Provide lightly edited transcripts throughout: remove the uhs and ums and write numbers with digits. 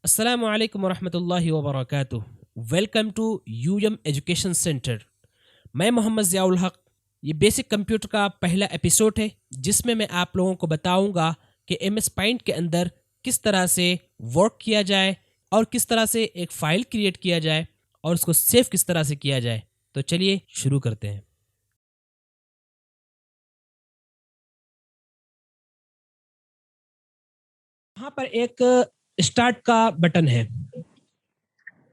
अस्सलामु अलैकुम वरहमतुल्लाहि वबरकातुह। Welcome to UM education centre. मैं मोहम्मद ज़ियाउल हक। ये बेसिक कंप्यूटर का पहला एपिसोड है जिसमें मैं आप लोगों को बताऊंगा कि एमएस पेंट के अंदर किस तरह से वर्क किया जाए और किस तरह से एक फ़ाइल क्रिएट किया जाए और उसको सेव किस तरह से किया जाए। तो चलिए शुरू करते हैं। यहाँ पर एक स्टार्ट का बटन है।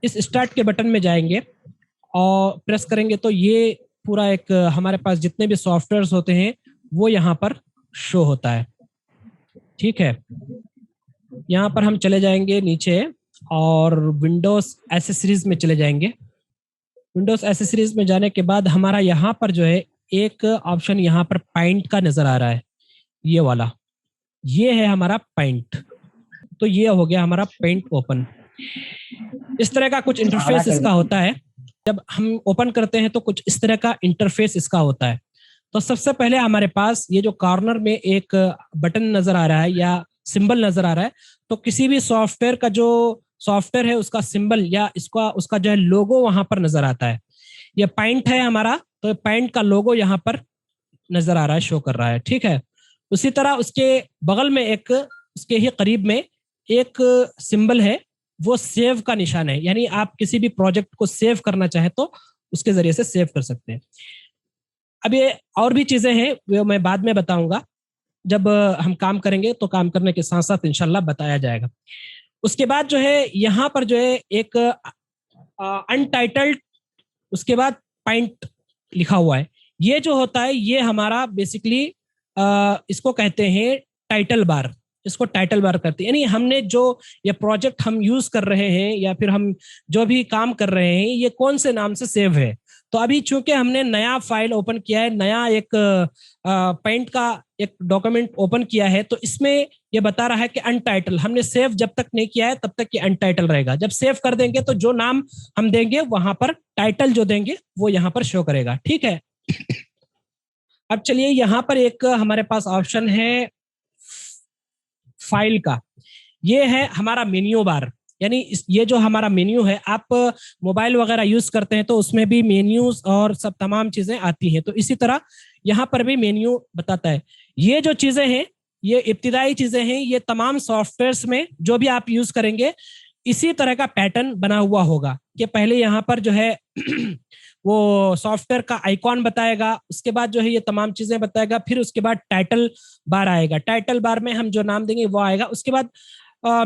इस स्टार्ट के बटन में जाएंगे और प्रेस करेंगे तो ये पूरा एक हमारे पास जितने भी सॉफ्टवेयर्स होते हैं वो यहाँ पर शो होता है। ठीक है, यहाँ पर हम चले जाएंगे नीचे और विंडोज एसेसरीज में चले जाएंगे। विंडोज एसेसरीज में जाने के बाद हमारा यहाँ पर जो है एक ऑप्शन यहाँ पर पेंट का नजर आ रहा है, ये वाला, ये है हमारा पेंट। तो ये हो गया हमारा पेंट ओपन। इस तरह का कुछ इंटरफेस इसका होता है। जब हम ओपन करते हैं तो कुछ इस तरह का इंटरफेस इसका होता है। तो सबसे पहले हमारे पास ये जो कॉर्नर में एक बटन नजर आ रहा है या सिंबल नजर आ रहा है, तो किसी भी सॉफ्टवेयर का जो सॉफ्टवेयर है उसका सिंबल या इसका उसका जो है लोगो वहां पर नजर आता है। ये पेंट है हमारा, तो पेंट का लोगो यहाँ पर नजर आ रहा है, शो कर रहा है। ठीक है, उसी तरह उसके बगल में एक, उसके ही करीब में एक सिंबल है, वो सेव का निशान है। यानी आप किसी भी प्रोजेक्ट को सेव करना चाहे तो उसके जरिए से सेव कर सकते हैं। अब ये और भी चीजें हैं वो मैं बाद में बताऊंगा। जब हम काम करेंगे तो काम करने के साथ साथ इंशाल्लाह बताया जाएगा। उसके बाद जो है यहाँ पर जो है एक अनटाइटल्ड, उसके बाद पॉइंट लिखा हुआ है। ये जो होता है ये हमारा बेसिकली इसको कहते हैं टाइटल बार। इसको टाइटल बार करते हैं, यानी हमने जो ये प्रोजेक्ट हम यूज कर रहे हैं या फिर हम जो भी काम कर रहे हैं ये कौन से नाम से सेव है। तो अभी चूंकि हमने नया फाइल ओपन किया है, नया एक पेंट का एक डॉक्यूमेंट ओपन किया है, तो इसमें ये बता रहा है कि अनटाइटल। हमने सेव जब तक नहीं किया है तब तक ये अनटाइटल रहेगा। जब सेव कर देंगे तो जो नाम हम देंगे वहां पर टाइटल जो देंगे वो यहाँ पर शो करेगा। ठीक है, अब चलिए यहाँ पर एक हमारे पास ऑप्शन है फाइल का। ये है हमारा मेन्यू बार। यानी ये जो हमारा मेन्यू है, आप मोबाइल वगैरह यूज करते हैं तो उसमें भी मेन्यूज और सब तमाम चीजें आती हैं, तो इसी तरह यहाँ पर भी मेन्यू बताता है। ये जो चीजें हैं ये इब्तिदाई चीजें हैं। ये तमाम सॉफ्टवेयर्स में जो भी आप यूज करेंगे इसी तरह का पैटर्न बना हुआ होगा कि पहले यहाँ पर जो है वो सॉफ्टवेयर का आइकॉन बताएगा, उसके बाद जो है ये तमाम चीजें बताएगा, फिर उसके बाद टाइटल बार आएगा। टाइटल बार में हम जो नाम देंगे वो आएगा। उसके बाद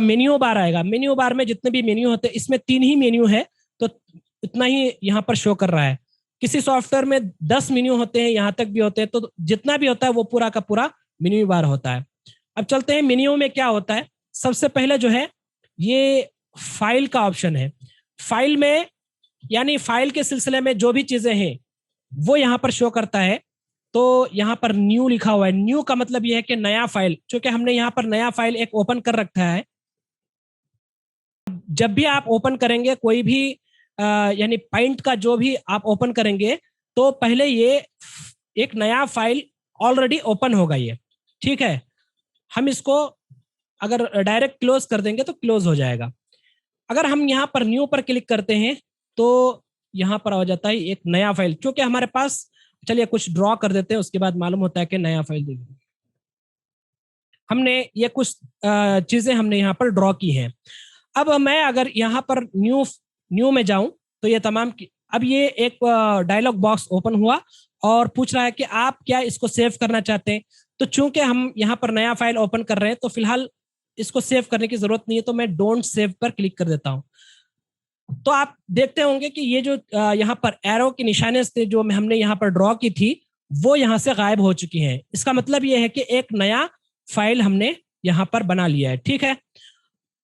मेन्यू बार आएगा। मेन्यू बार में जितने भी मेन्यू होते हैं, इसमें 3 ही मेन्यू है तो इतना ही यहाँ पर शो कर रहा है। किसी सॉफ्टवेयर में 10 मेन्यू होते हैं, यहाँ तक भी होते हैं, तो जितना भी होता है वो पूरा का पूरा मेन्यू बार होता है। अब चलते हैं मेन्यू में क्या होता है। सबसे पहले जो है ये फाइल का ऑप्शन है। फाइल में यानी फाइल के सिलसिले में जो भी चीजें हैं वो यहाँ पर शो करता है। तो यहाँ पर न्यू लिखा हुआ है। न्यू का मतलब ये है कि नया फाइल, क्योंकि हमने यहाँ पर नया फाइल एक ओपन कर रखा है। जब भी आप ओपन करेंगे कोई भी यानी पेंट का जो भी आप ओपन करेंगे तो पहले ये एक नया फाइल ऑलरेडी ओपन होगा ये। ठीक है, हम इसको अगर डायरेक्ट क्लोज कर देंगे तो क्लोज हो जाएगा। अगर हम यहाँ पर न्यू पर क्लिक करते हैं तो यहाँ पर आ जाता है एक नया फाइल, क्योंकि हमारे पास, चलिए कुछ ड्रॉ कर देते हैं, उसके बाद मालूम होता है कि नया फाइल देखिए हमने ये कुछ चीजें हमने यहाँ पर ड्रॉ की हैं। अब मैं अगर यहाँ पर न्यू न्यू में जाऊं तो ये तमाम अब ये एक डायलॉग बॉक्स ओपन हुआ और पूछ रहा है कि आप क्या इसको सेव करना चाहते हैं। तो चूंकि हम यहाँ पर नया फाइल ओपन कर रहे हैं तो फिलहाल इसको सेव करने की जरूरत नहीं है, तो मैं डोंट सेव पर क्लिक कर देता हूँ। तो आप देखते होंगे कि ये जो यहाँ पर एरो की निशाने से जो हमने यहाँ पर ड्रॉ की थी वो यहाँ से गायब हो चुकी हैं। इसका मतलब ये है कि एक नया फाइल हमने यहाँ पर बना लिया है। ठीक है,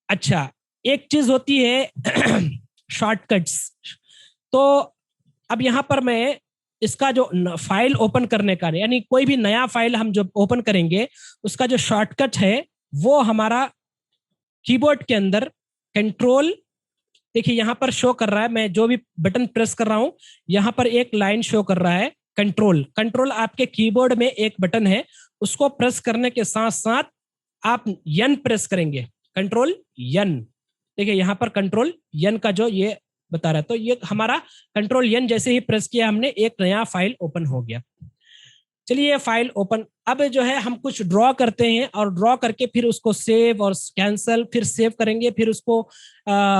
अच्छा एक चीज होती है शॉर्टकट्स। तो अब यहाँ पर मैं इसका जो फाइल ओपन करने का, यानी कोई भी नया फाइल हम जब ओपन करेंगे उसका जो शॉर्टकट है वो हमारा कीबोर्ड के अंदर कंट्रोल, देखिए यहाँ पर शो कर रहा है, मैं जो भी बटन प्रेस कर रहा हूं यहाँ पर एक लाइन शो कर रहा है कंट्रोल। कंट्रोल आपके कीबोर्ड में एक बटन है, उसको प्रेस करने के साथ साथ आप यन प्रेस करेंगे, कंट्रोल यन। देखिए यहाँ पर कंट्रोल एन का जो ये बता रहा है, तो ये हमारा कंट्रोल एन जैसे ही प्रेस किया हमने, एक नया फाइल ओपन हो गया। चलिए ये फाइल ओपन, अब जो है हम कुछ ड्रॉ करते हैं और ड्रॉ करके फिर उसको सेव और कैंसल, फिर सेव करेंगे, फिर उसको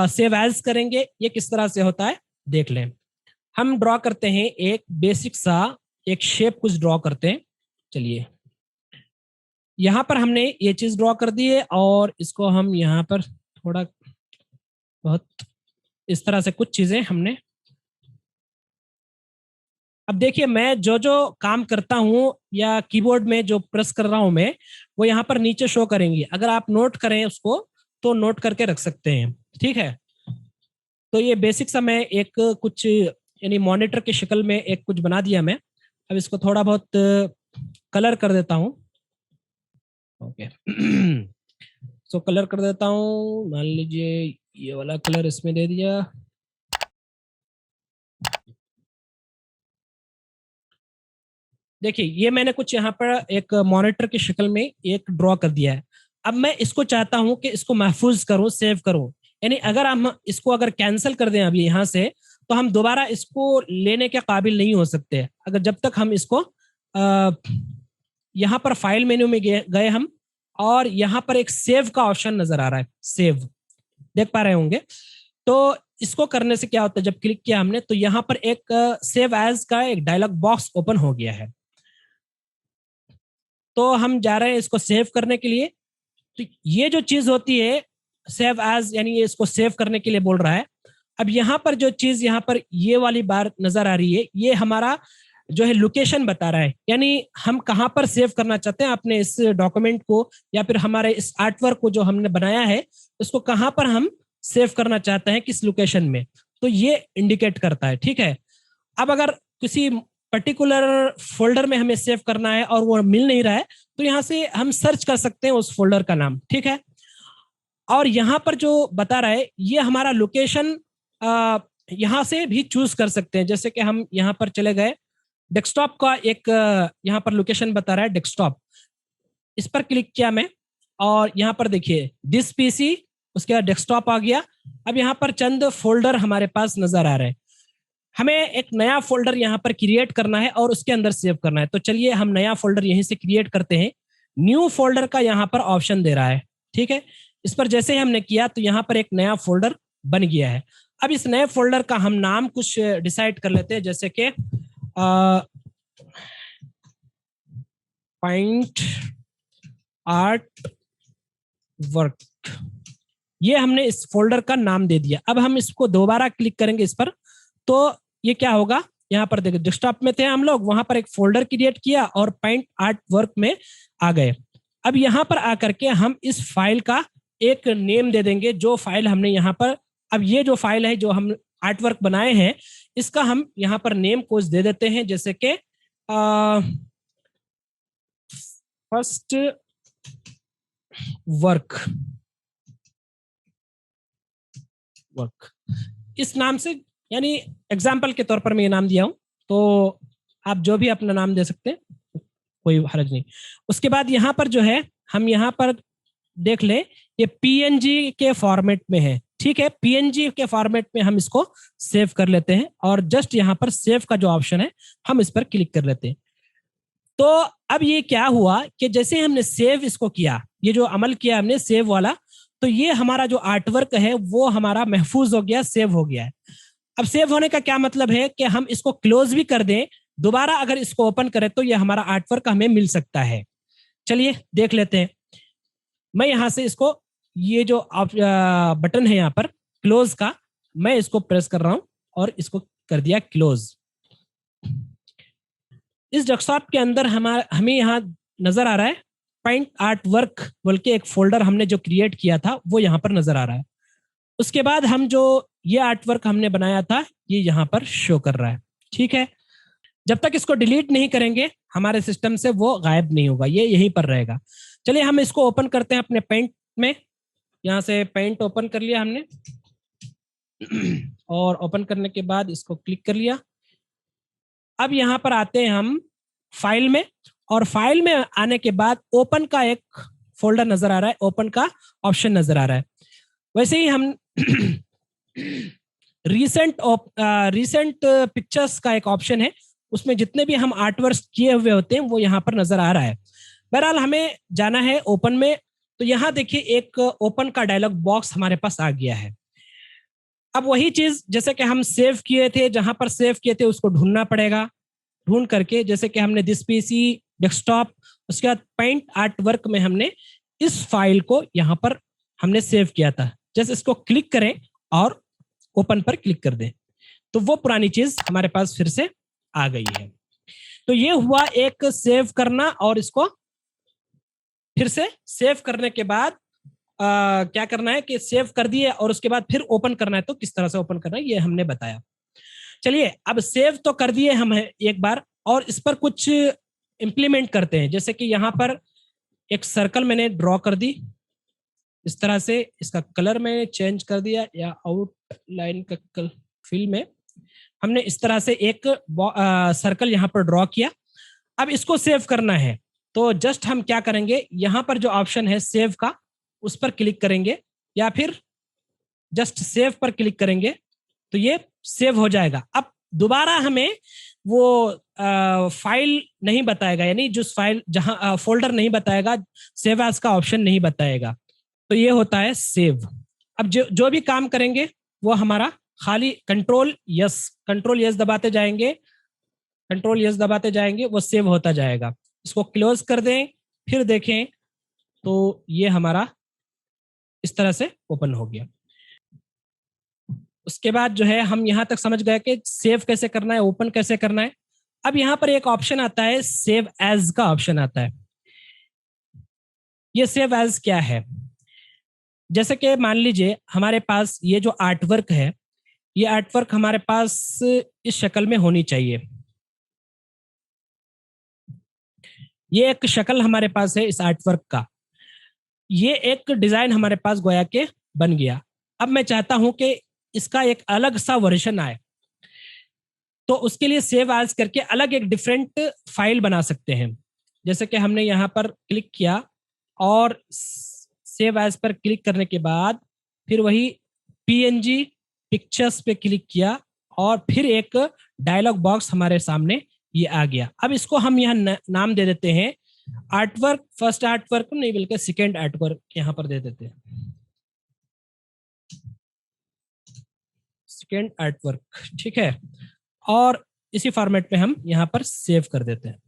सेव एज करेंगे। ये किस तरह से होता है देख लें। हम ड्रॉ करते हैं एक बेसिक सा एक शेप कुछ ड्रॉ करते हैं। चलिए यहाँ पर हमने ये चीज ड्रॉ कर दी है और इसको हम यहाँ पर थोड़ा बहुत इस तरह से कुछ चीजें हमने, अब देखिए मैं जो जो काम करता हूं या कीबोर्ड में जो प्रेस कर रहा हूं मैं, वो यहाँ पर नीचे शो करेंगी। अगर आप नोट करें उसको तो नोट करके रख सकते हैं, ठीक है। तो ये बेसिक सा मैं एक कुछ यानी मॉनिटर की शक्ल में एक कुछ बना दिया मैं। अब इसको थोड़ा बहुत कलर कर देता हूँ। ओके सो कलर कर देता हूँ, मान लीजिए ये वाला कलर इसमें दे दिया। देखिए ये मैंने कुछ यहाँ पर एक मॉनिटर की शक्ल में एक ड्रॉ कर दिया है। अब मैं इसको चाहता हूं कि इसको महफूज करूं, सेव करूं। यानी अगर हम इसको अगर कैंसिल कर दें अभी यहाँ से, तो हम दोबारा इसको लेने के काबिल नहीं हो सकते। अगर जब तक हम इसको यहाँ पर फाइल मेन्यू में गए हम, और यहाँ पर एक सेव का ऑप्शन नजर आ रहा है, सेव देख पा रहे होंगे। तो इसको करने से क्या होता है, जब क्लिक किया हमने तो यहाँ पर एक सेव एज का एक डायलॉग बॉक्स ओपन हो गया है। तो हम जा रहे हैं इसको सेव करने के लिए। तो ये जो चीज होती है सेव एज, यानी ये इसको सेव करने के लिए बोल रहा है। अब यहाँ पर जो चीज यहाँ पर ये वाली बार नजर आ रही है, ये हमारा जो है लोकेशन बता रहा है, यानी हम कहाँ पर सेव करना चाहते हैं अपने इस डॉक्यूमेंट को, या फिर हमारे इस आर्टवर्क को जो हमने बनाया है उसको कहाँ पर हम सेव करना चाहते हैं, किस लोकेशन में। तो ये इंडिकेट करता है, ठीक है। अब अगर किसी पर्टिकुलर फोल्डर में हमें सेव करना है और वो मिल नहीं रहा है, तो यहाँ से हम सर्च कर सकते हैं उस फोल्डर का नाम, ठीक है। और यहाँ पर जो बता रहा है ये हमारा लोकेशन यहाँ से भी चूज कर सकते हैं। जैसे कि हम यहाँ पर चले गए, डेस्कटॉप का एक यहाँ पर लोकेशन बता रहा है डेस्कटॉप, इस पर क्लिक किया मैं और यहाँ पर देखिए दिस पीसी, उसके बाद डेस्कटॉप आ गया। अब यहाँ पर चंद फोल्डर हमारे पास नजर आ रहे हैं। हमें एक नया फोल्डर यहाँ पर क्रिएट करना है और उसके अंदर सेव करना है। तो चलिए हम नया फोल्डर यहीं से क्रिएट करते हैं। न्यू फोल्डर का यहाँ पर ऑप्शन दे रहा है, ठीक है। इस पर जैसे ही हमने किया तो यहाँ पर एक नया फोल्डर बन गया है। अब इस नए फोल्डर का हम नाम कुछ डिसाइड कर लेते हैं, जैसे कि पॉइंट आर्ट वर्क, ये हमने इस फोल्डर का नाम दे दिया। अब हम इसको दोबारा क्लिक करेंगे इस पर, तो ये क्या होगा, यहाँ पर देखिए डेस्कटॉप में थे हम लोग, वहां पर एक फोल्डर क्रिएट किया और पॉइंट आर्ट वर्क में आ गए। अब यहाँ पर आकर के हम इस फाइल का एक नेम दे देंगे, जो फाइल हमने यहाँ पर, अब ये जो फाइल है जो हम आर्ट वर्क बनाए हैं, इसका हम यहाँ पर नेम कोड दे देते हैं, जैसे कि फर्स्ट वर्क इस नाम से, यानी एग्जाम्पल के तौर पर मैं ये नाम दिया हूं। तो आप जो भी अपना नाम दे सकते हैं, कोई हर्ज नहीं। उसके बाद यहाँ पर जो है हम यहाँ पर देख लें, ये पीएनजी के फॉर्मेट में है, ठीक है। पीएनजी के फॉर्मेट में हम इसको सेव कर लेते हैं और जस्ट यहाँ पर सेव का जो ऑप्शन है हम इस पर क्लिक कर लेते हैं। तो अब ये क्या हुआ कि जैसे हमने सेव इसको किया, ये जो अमल किया हमने सेव वाला, तो ये हमारा जो आर्टवर्क है वो हमारा महफूज हो गया, सेव हो गया है। अब सेव होने का क्या मतलब है कि हम इसको क्लोज भी कर दें, दोबारा अगर इसको ओपन करें तो ये हमारा आर्टवर्क हमें मिल सकता है। चलिए देख लेते हैं। मैं यहां से इसको, ये जो बटन है यहाँ पर क्लोज का, मैं इसको प्रेस कर रहा हूं और इसको कर दिया क्लोज। इस डेस्कटॉप के अंदर हमें यहाँ नजर आ रहा है पॉइंट आर्ट वर्क बोल के एक फोल्डर हमने जो क्रिएट किया था वो यहाँ पर नजर आ रहा है। उसके बाद हम जो ये आर्ट वर्क हमने बनाया था ये यहाँ पर शो कर रहा है, ठीक है। जब तक इसको डिलीट नहीं करेंगे हमारे सिस्टम से वो गायब नहीं होगा, ये यहीं पर रहेगा। चलिए हम इसको ओपन करते हैं अपने पेंट में। यहाँ से पेंट ओपन कर लिया हमने और ओपन करने के बाद इसको क्लिक कर लिया। अब यहाँ पर आते हैं हम फाइल में, और फाइल में आने के बाद ओपन का एक फोल्डर नजर आ रहा है, ओपन का ऑप्शन नजर आ रहा है। वैसे ही हम रीसेंट पिक्चर्स का एक ऑप्शन है, उसमें जितने भी हम आर्टवर्क किए हुए होते हैं वो यहाँ पर नजर आ रहा है। बहरहाल हमें जाना है ओपन में, तो यहाँ देखिए एक ओपन का डायलॉग बॉक्स हमारे पास आ गया है। अब वही चीज जैसे कि हम सेव किए थे, जहां पर सेव किए थे उसको ढूंढना पड़ेगा, ढूंढ करके जैसे कि हमने दिस पीसी डेस्कटॉप, उसके बाद पेंट आर्ट वर्क में हमने इस फाइल को यहाँ पर हमने सेव किया था। जैसे इसको क्लिक करें और ओपन पर क्लिक कर दें तो वो पुरानी चीज हमारे पास फिर से आ गई है। तो ये हुआ एक सेव करना, और इसको फिर से सेव करने के बाद क्या करना है कि सेव कर दिए और उसके बाद फिर ओपन करना है, तो किस तरह से ओपन करना है ये हमने बताया। चलिए अब सेव तो कर दिए हम एक बार, और इस पर कुछ इंप्लीमेंट करते हैं। जैसे कि यहाँ पर एक सर्कल मैंने ड्रॉ कर दी इस तरह से, इसका कलर मैंने चेंज कर दिया, या आउटलाइन का फिल में हमने इस तरह से एक सर्कल यहाँ पर ड्रॉ किया। अब इसको सेव करना है, तो जस्ट हम क्या करेंगे, यहाँ पर जो ऑप्शन है सेव का उस पर क्लिक करेंगे, या फिर जस्ट सेव पर क्लिक करेंगे तो ये सेव हो जाएगा। अब दोबारा हमें वो फाइल नहीं बताएगा, यानी जो फाइल जहां फोल्डर नहीं बताएगा, सेव एज का ऑप्शन नहीं बताएगा, तो ये होता है सेव। अब जो भी काम करेंगे वो हमारा खाली कंट्रोल यस दबाते जाएंगे, वो सेव होता जाएगा। इसको क्लोज कर दें, फिर देखें तो ये हमारा इस तरह से ओपन हो गया। उसके बाद जो है हम यहाँ तक समझ गए कि सेव कैसे करना है, ओपन कैसे करना है। अब यहाँ पर एक ऑप्शन आता है, सेव एज का ऑप्शन आता है। ये सेव एज क्या है, जैसे कि मान लीजिए हमारे पास ये जो आर्टवर्क है, ये आर्टवर्क हमारे पास इस शक्ल में होनी चाहिए। ये एक शक्ल हमारे पास है इस आर्टवर्क का, ये एक डिजाइन हमारे पास गोया के बन गया। अब मैं चाहता हूं कि इसका एक अलग सा वर्जन आए, तो उसके लिए सेव एज करके अलग एक डिफरेंट फाइल बना सकते हैं। जैसे कि हमने यहाँ पर क्लिक किया और सेव एज पर क्लिक करने के बाद फिर वही पीएनजी पिक्चर्स पे क्लिक किया, और फिर एक डायलॉग बॉक्स हमारे सामने ये आ गया। अब इसको हम यहाँ नाम दे देते हैं आर्टवर्क, फर्स्ट आर्टवर्क नहीं बल्कि सेकेंड आर्टवर्क यहाँ पर दे देते हैं, सेकेंड आर्टवर्क, ठीक है। और इसी फॉर्मेट में हम यहाँ पर सेव कर देते हैं।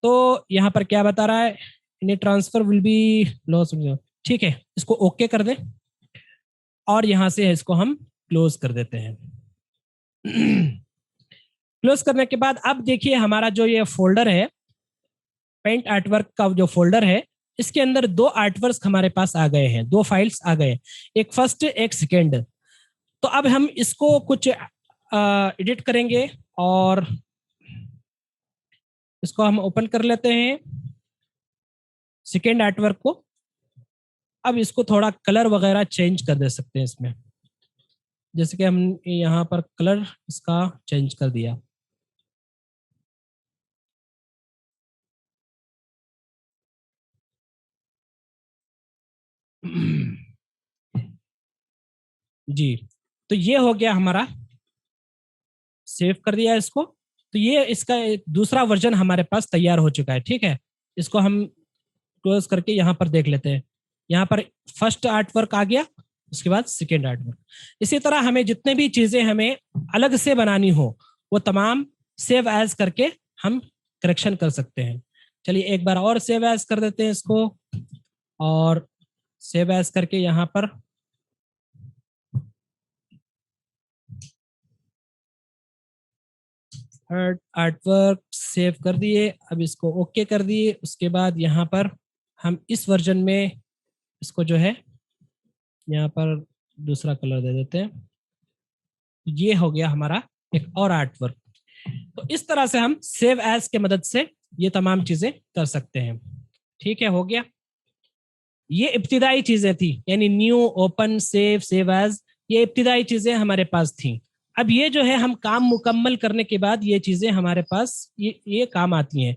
तो यहाँ पर क्या बता रहा है, इन्हें ट्रांसफर विल बी लॉस, ठीक है, इसको ओके कर दें और यहाँ से इसको हम क्लोज कर देते हैं। क्लोज करने के बाद अब देखिए हमारा जो ये फोल्डर है, पेंट आर्टवर्क का जो फोल्डर है, इसके अंदर दो आर्टवर्क हमारे पास आ गए हैं, दो फाइल्स आ गए, एक फर्स्ट एक सेकेंड। तो अब हम इसको कुछ एडिट करेंगे और इसको हम ओपन कर लेते हैं सेकेंड आर्टवर्क को। अब इसको थोड़ा कलर वगैरह चेंज कर दे सकते हैं इसमें, जैसे कि हम यहाँ पर कलर इसका चेंज कर दिया। जी, तो ये हो गया हमारा, सेव कर दिया इसको। तो ये इसका दूसरा वर्जन हमारे पास तैयार हो चुका है, ठीक है। इसको हम क्लोज करके यहाँ पर देख लेते हैं, यहाँ पर फर्स्ट आर्टवर्क आ गया, उसके बाद सेकेंड आर्टवर्क। इसी तरह हमें जितने भी चीजें हमें अलग से बनानी हो वो तमाम सेव एज करके हम करेक्शन कर सकते हैं। चलिए एक बार और सेव एज कर देते हैं इसको, और सेव एज करके यहाँ पर आर्टवर्क सेव कर दिए। अब इसको ओके कर दिए, उसके बाद यहाँ पर हम इस वर्जन में इसको जो है यहाँ पर दूसरा कलर दे देते हैं। ये हो गया हमारा एक और आर्टवर्क। तो इस तरह से हम सेव एज के मदद से ये तमाम चीजें कर सकते हैं, ठीक है, हो गया। ये इब्तिदाई चीजें थी, यानी new, open, save, save as, ये इब्तिदाई चीजें हमारे पास थी। अब ये जो है हम काम मुकम्मल करने के बाद ये चीजें हमारे पास ये काम आती हैं।